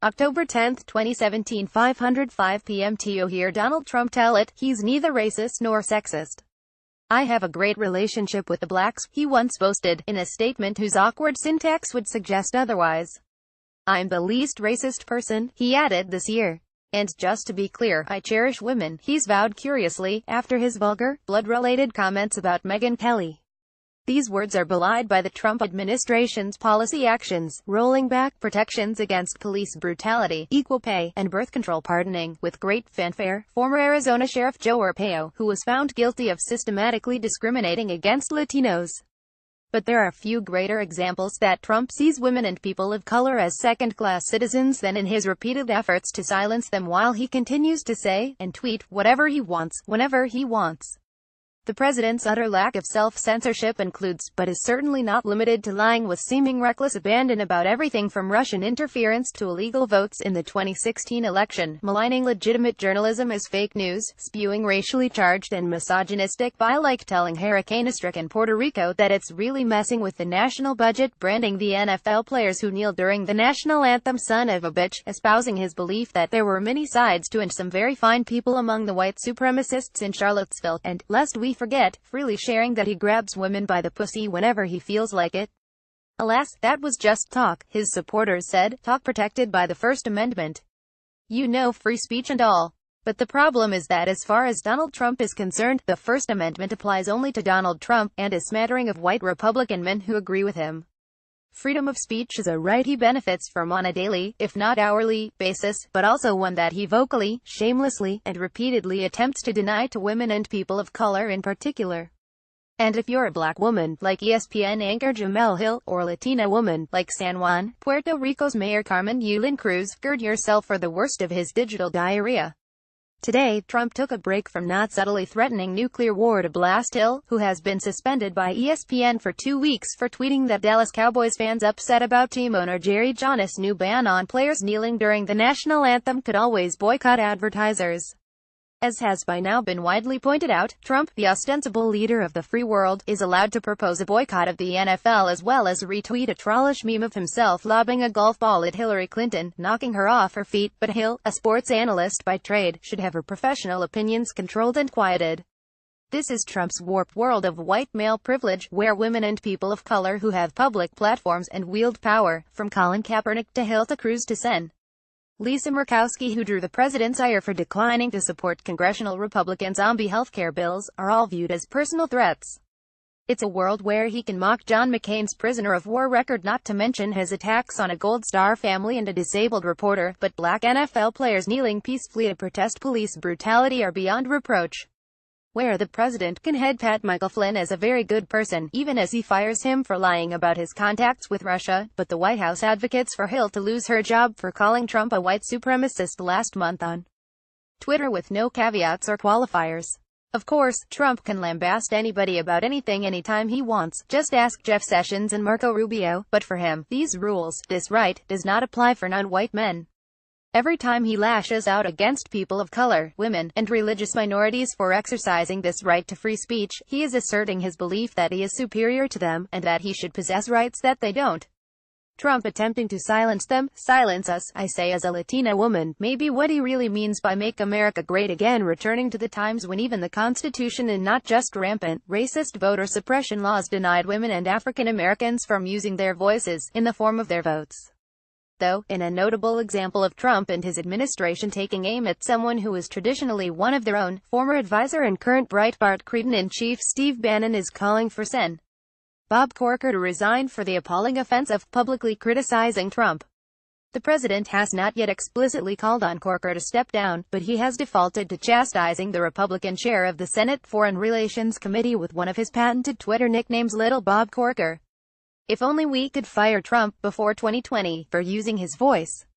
October 10, 2017, 505 PMTo. Hear Donald Trump tell it, he's neither racist nor sexist. "I have a great relationship with the blacks," he once boasted, in a statement whose awkward syntax would suggest otherwise. "I'm the least racist person," he added this year. "And just to be clear, I cherish women," he's vowed curiously, after his vulgar, blood-related comments about Megyn Kelly. These words are belied by the Trump administration's policy actions, rolling back protections against police brutality, equal pay, and birth control pardoning, with great fanfare, former Arizona Sheriff Joe Arpaio, who was found guilty of systematically discriminating against Latinos. But there are few greater examples that Trump sees women and people of color as second-class citizens than in his repeated efforts to silence them while he continues to say and tweet whatever he wants, whenever he wants. The president's utter lack of self-censorship includes, but is certainly not limited to, lying with seeming reckless abandon about everything from Russian interference to illegal votes in the 2016 election, maligning legitimate journalism as fake news, spewing racially charged and misogynistic bile like telling hurricane-stricken Puerto Rico that it's really messing with the national budget, branding the NFL players who kneeled during the national anthem son of a bitch, espousing his belief that there were many sides to and some very fine people among the white supremacists in Charlottesville, and, lest we forget, freely sharing that he grabs women by the pussy whenever he feels like it. Alas, that was just talk, his supporters said, talk protected by the First Amendment. You know, free speech and all. But the problem is that as far as Donald Trump is concerned, the First Amendment applies only to Donald Trump, and a smattering of white Republican men who agree with him. Freedom of speech is a right he benefits from on a daily, if not hourly, basis, but also one that he vocally, shamelessly, and repeatedly attempts to deny to women and people of color in particular. And if you're a black woman, like ESPN anchor Jemele Hill, or a Latina woman, like San Juan, Puerto Rico's Mayor Carmen Yulín Cruz, gird yourself for the worst of his digital diarrhea. Today, Trump took a break from not subtly threatening nuclear war to blast Hill, who has been suspended by ESPN for 2 weeks for tweeting that Dallas Cowboys fans upset about team owner Jerry Jones' new ban on players kneeling during the national anthem could always boycott advertisers. As has by now been widely pointed out, Trump, the ostensible leader of the free world, is allowed to propose a boycott of the NFL as well as retweet a trollish meme of himself lobbing a golf ball at Hillary Clinton, knocking her off her feet, but Hill, a sports analyst by trade, should have her professional opinions controlled and quieted. This is Trump's warped world of white male privilege, where women and people of color who have public platforms and wield power, from Colin Kaepernick to Hill to Cruz to Sen. Lisa Murkowski, who drew the president's ire for declining to support congressional Republican zombie healthcare bills, are all viewed as personal threats. It's a world where he can mock John McCain's prisoner of war record, not to mention his attacks on a Gold Star family and a disabled reporter, but black NFL players kneeling peacefully to protest police brutality are beyond reproach. Where the president can head pat Michael Flynn as a very good person, even as he fires him for lying about his contacts with Russia, but the White House advocates for Hill to lose her job for calling Trump a white supremacist last month on Twitter with no caveats or qualifiers. Of course, Trump can lambast anybody about anything anytime he wants, just ask Jeff Sessions and Marco Rubio, but for him, these rules, this right, does not apply for non-white men. Every time he lashes out against people of color, women, and religious minorities for exercising this right to free speech, he is asserting his belief that he is superior to them, and that he should possess rights that they don't. Trump attempting to silence them, silence us, I say as a Latina woman, may be what he really means by Make America Great Again, returning to the times when even the Constitution and not just rampant, racist voter suppression laws denied women and African Americans from using their voices, in the form of their votes. Though, in a notable example of Trump and his administration taking aim at someone who is traditionally one of their own, former advisor and current Breitbart Cretin-in-Chief Steve Bannon is calling for Sen. Bob Corker to resign for the appalling offense of publicly criticizing Trump. The president has not yet explicitly called on Corker to step down, but he has defaulted to chastising the Republican chair of the Senate Foreign Relations Committee with one of his patented Twitter nicknames, Little Bob Corker. If only we could fire Trump before 2020 for using his voice.